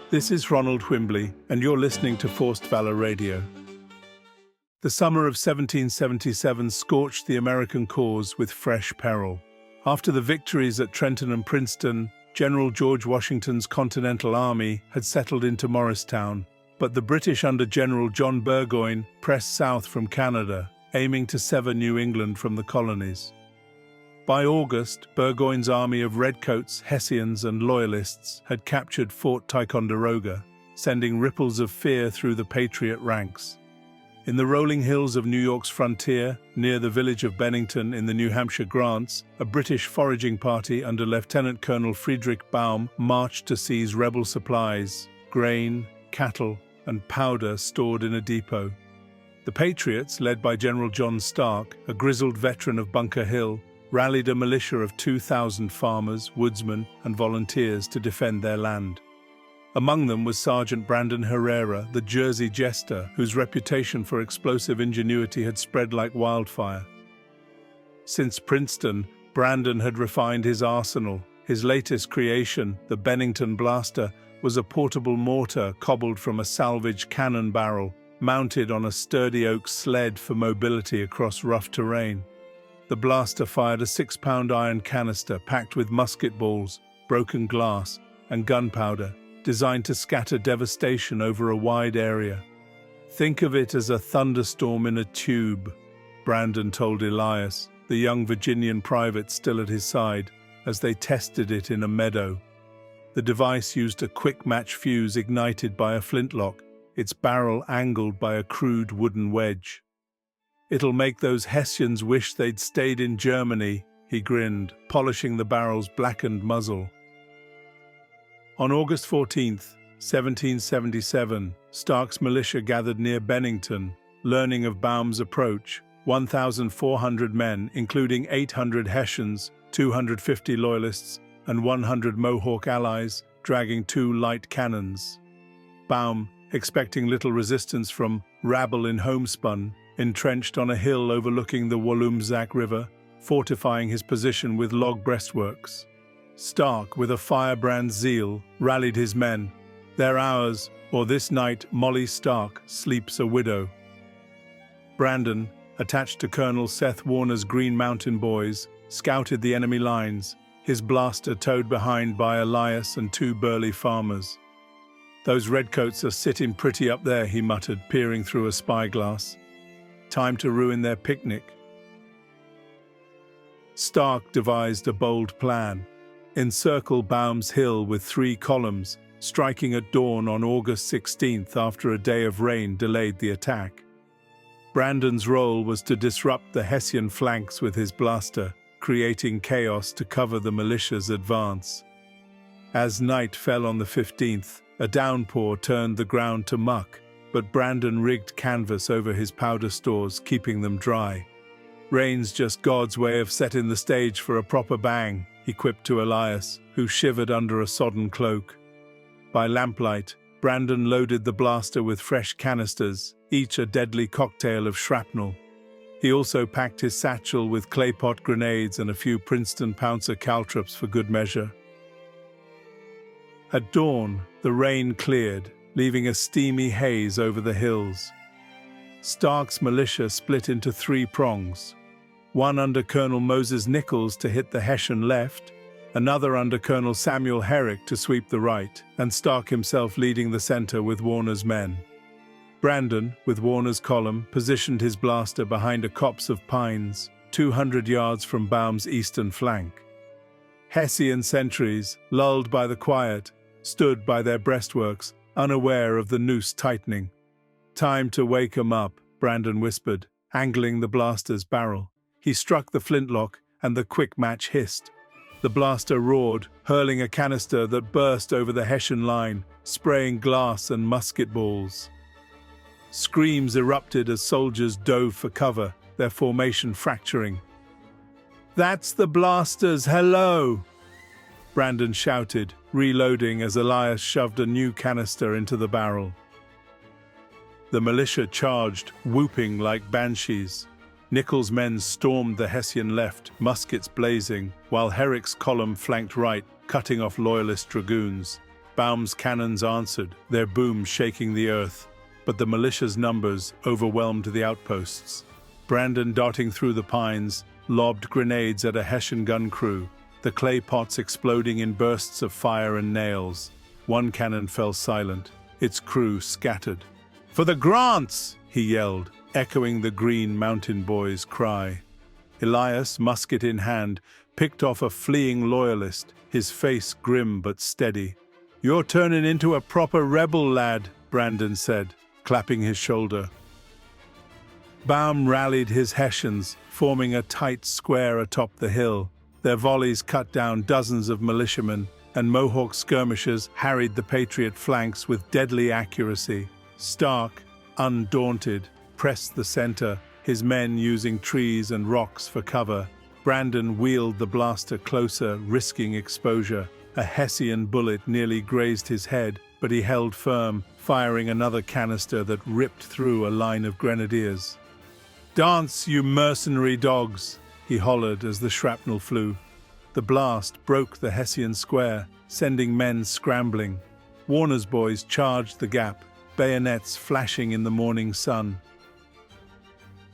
This is Ronald Wimbley, and you're listening to Forced Valor Radio. The summer of 1777 scorched the American cause with fresh peril. After the victories at Trenton and Princeton, General George Washington's Continental Army had settled into Morristown, but the British under General John Burgoyne pressed south from Canada, aiming to sever New England from the colonies. By August, Burgoyne's army of redcoats, Hessians, and Loyalists had captured Fort Ticonderoga, sending ripples of fear through the Patriot ranks. In the rolling hills of New York's frontier, near the village of Bennington in the New Hampshire Grants, a British foraging party under Lieutenant Colonel Friedrich Baum marched to seize rebel supplies, grain, cattle, and powder stored in a depot. The Patriots, led by General John Stark, a grizzled veteran of Bunker Hill, rallied a militia of 2,000 farmers, woodsmen, and volunteers to defend their land. Among them was Sergeant Brandon Herrera, the Jersey Jester, whose reputation for explosive ingenuity had spread like wildfire. Since Princeton, Brandon had refined his arsenal. His latest creation, the Bennington blaster, was a portable mortar cobbled from a salvaged cannon barrel, mounted on a sturdy oak sled for mobility across rough terrain. The blaster fired a 6-pound iron canister packed with musket balls, broken glass, and gunpowder, designed to scatter devastation over a wide area. "Think of it as a thunderstorm in a tube," Brandon told Elias, the young Virginian private still at his side, as they tested it in a meadow. The device used a quick-match fuse ignited by a flintlock, its barrel angled by a crude wooden wedge. "It'll make those Hessians wish they'd stayed in Germany," he grinned, polishing the barrel's blackened muzzle. On August 14, 1777, Stark's militia gathered near Bennington, learning of Baum's approach. 1,400 men, including 800 Hessians, 250 Loyalists, and 100 Mohawk allies, dragging 2 light cannons. Baum, expecting little resistance from rabble in homespun, entrenched on a hill overlooking the Walloomsac River, fortifying his position with log breastworks. Stark, with a firebrand zeal, rallied his men. "They're ours, or this night Molly Stark sleeps a widow." Brandon, attached to Colonel Seth Warner's Green Mountain Boys, scouted the enemy lines, his blaster towed behind by Elias and 2 burly farmers. "Those redcoats are sitting pretty up there," he muttered, peering through a spyglass. "Time to ruin their picnic." Stark devised a bold plan. Encircle Baum's Hill with 3 columns, striking at dawn on August 16th after a day of rain delayed the attack. Brandon's role was to disrupt the Hessian flanks with his blaster, creating chaos to cover the militia's advance. As night fell on the 15th, a downpour turned the ground to muck, but Brandon rigged canvas over his powder stores, keeping them dry. "Rain's just God's way of setting the stage for a proper bang," he quipped to Elias, who shivered under a sodden cloak. By lamplight, Brandon loaded the blaster with fresh canisters, each a deadly cocktail of shrapnel. He also packed his satchel with clay pot grenades and a few Princeton Pouncer caltrops for good measure. At dawn, the rain cleared, leaving a steamy haze over the hills. Stark's militia split into 3 prongs. One under Colonel Moses Nichols to hit the Hessian left, another under Colonel Samuel Herrick to sweep the right, and Stark himself leading the center with Warner's men. Brandon, with Warner's column, positioned his blaster behind a copse of pines, 200 yards from Baum's eastern flank. Hessian sentries, lulled by the quiet, stood by their breastworks, unaware of the noose tightening. "Time to wake 'em up," Brandon whispered, angling the blaster's barrel. He struck the flintlock, and the quick match hissed. The blaster roared, hurling a canister that burst over the Hessian line, spraying glass and musket balls. Screams erupted as soldiers dove for cover, their formation fracturing. "That's the blasters, hello!" Brandon shouted, reloading as Elias shoved a new canister into the barrel. The militia charged, whooping like banshees. Nichols' men stormed the Hessian left, muskets blazing, while Herrick's column flanked right, cutting off Loyalist dragoons. Baum's cannons answered, their booms shaking the earth, but the militia's numbers overwhelmed the outposts. Brandon, darting through the pines, lobbed grenades at a Hessian gun crew, the clay pots exploding in bursts of fire and nails. One cannon fell silent, its crew scattered. "For the Grants!" he yelled, echoing the Green Mountain Boys' cry. Elias, musket in hand, picked off a fleeing loyalist, his face grim but steady. "You're turning into a proper rebel, lad," Brandon said, clapping his shoulder. Baum rallied his Hessians, forming a tight square atop the hill. Their volleys cut down dozens of militiamen, and Mohawk skirmishers harried the Patriot flanks with deadly accuracy. Stark, undaunted, pressed the center, his men using trees and rocks for cover. Brandon wheeled the blaster closer, risking exposure. A Hessian bullet nearly grazed his head, but he held firm, firing another canister that ripped through a line of grenadiers. "Dance, you mercenary dogs!" he hollered as the shrapnel flew. The blast broke the Hessian square, sending men scrambling. Warner's boys charged the gap, bayonets flashing in the morning sun.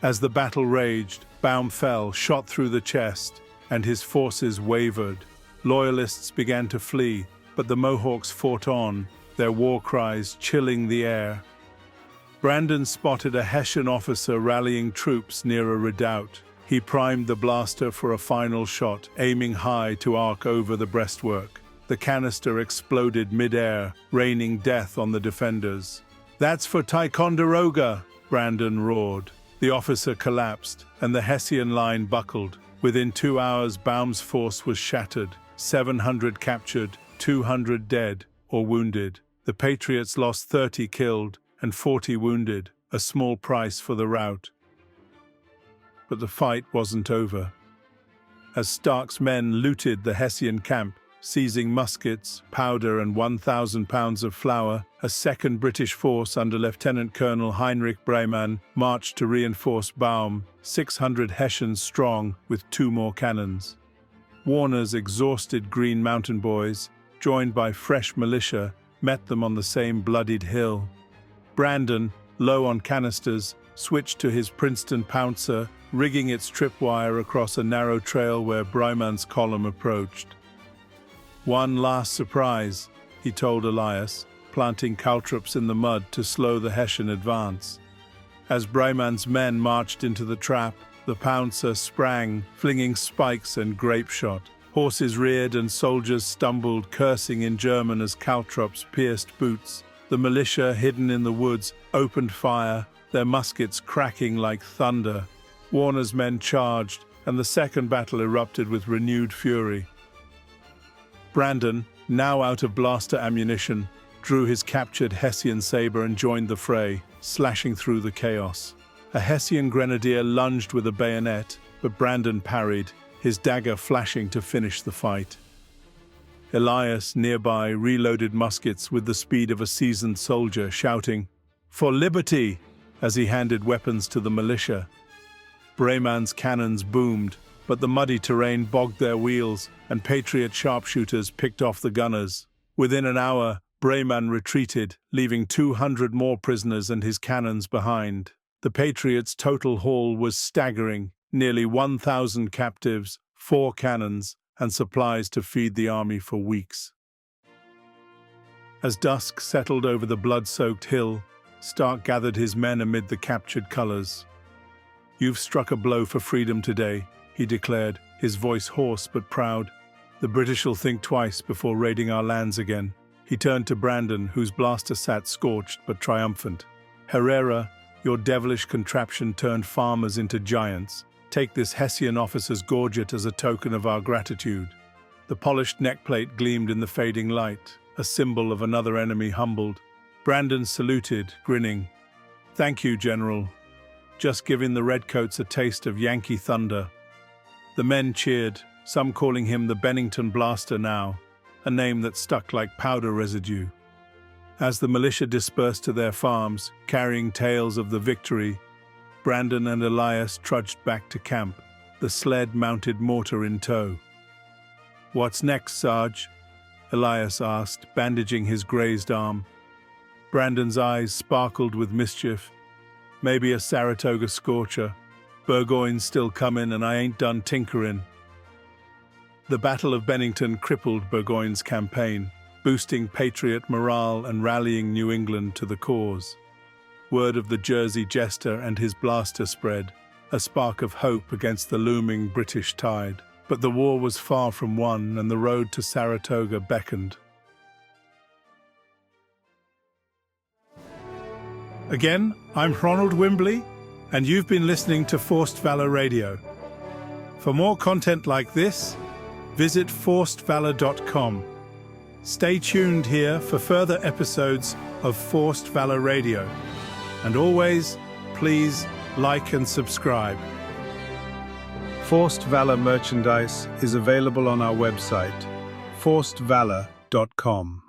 As the battle raged, Baum fell, shot through the chest, and his forces wavered. Loyalists began to flee, but the Mohawks fought on, their war cries chilling the air. Brandon spotted a Hessian officer rallying troops near a redoubt. He primed the blaster for a final shot, aiming high to arc over the breastwork. The canister exploded mid-air, raining death on the defenders. "That's for Ticonderoga!" Brandon roared. The officer collapsed, and the Hessian line buckled. Within 2 hours, Baum's force was shattered. 700 captured, 200 dead or wounded. The Patriots lost 30 killed and 40 wounded, a small price for the rout. But the fight wasn't over. As Stark's men looted the Hessian camp, seizing muskets, powder, and 1,000 pounds of flour, a second British force under Lieutenant Colonel Heinrich Breymann marched to reinforce Baum, 600 Hessians strong, with 2 more cannons. Warner's exhausted Green Mountain Boys, joined by fresh militia, met them on the same bloodied hill. Brandon, low on canisters, switched to his Princeton Pouncer, rigging its tripwire across a narrow trail where Breymann's column approached. "One last surprise," he told Elias, planting caltrops in the mud to slow the Hessian advance. As Breymann's men marched into the trap, the Pouncer sprang, flinging spikes and grape shot. Horses reared and soldiers stumbled, cursing in German as caltrops pierced boots. The militia, hidden in the woods, opened fire, their muskets cracking like thunder. Warner's men charged, and the second battle erupted with renewed fury. Brandon, now out of blaster ammunition, drew his captured Hessian saber and joined the fray, slashing through the chaos. A Hessian grenadier lunged with a bayonet, but Brandon parried, his dagger flashing to finish the fight. Elias, nearby, reloaded muskets with the speed of a seasoned soldier, shouting, "For liberty!" as he handed weapons to the militia. Breymann's cannons boomed, but the muddy terrain bogged their wheels, and Patriot sharpshooters picked off the gunners. Within an hour, Breymann retreated, leaving 200 more prisoners and his cannons behind. The Patriots' total haul was staggering, nearly 1,000 captives, 4 cannons, and supplies to feed the army for weeks. As dusk settled over the blood-soaked hill, Stark gathered his men amid the captured colors. "You've struck a blow for freedom today," he declared, his voice hoarse but proud. "The British will think twice before raiding our lands again." He turned to Brandon, whose blaster sat scorched but triumphant. "Herrera, your devilish contraption turned farmers into giants. Take this Hessian officer's gorget as a token of our gratitude." The polished neckplate gleamed in the fading light, a symbol of another enemy humbled. Brandon saluted, grinning. "Thank you, General. Just giving the Redcoats a taste of Yankee thunder." The men cheered, some calling him the Bennington Blaster now, a name that stuck like powder residue. As the militia dispersed to their farms, carrying tales of the victory, Brandon and Elias trudged back to camp, the sled mounted mortar in tow. "What's next, Sarge?" Elias asked, bandaging his grazed arm. Brandon's eyes sparkled with mischief. Maybe a Saratoga scorcher. Burgoyne's still comin' and I ain't done tinkerin'. The Battle of Bennington crippled Burgoyne's campaign, boosting Patriot morale and rallying New England to the cause. Word of the Jersey Jester and his blaster spread, a spark of hope against the looming British tide. But the war was far from won and the road to Saratoga beckoned. Again, I'm Ronald Wimbley, and you've been listening to Forced Valor Radio. For more content like this, visit forcedvalor.com. Stay tuned here for further episodes of Forced Valor Radio. And always, please like and subscribe. Forced Valor merchandise is available on our website, forcedvalor.com.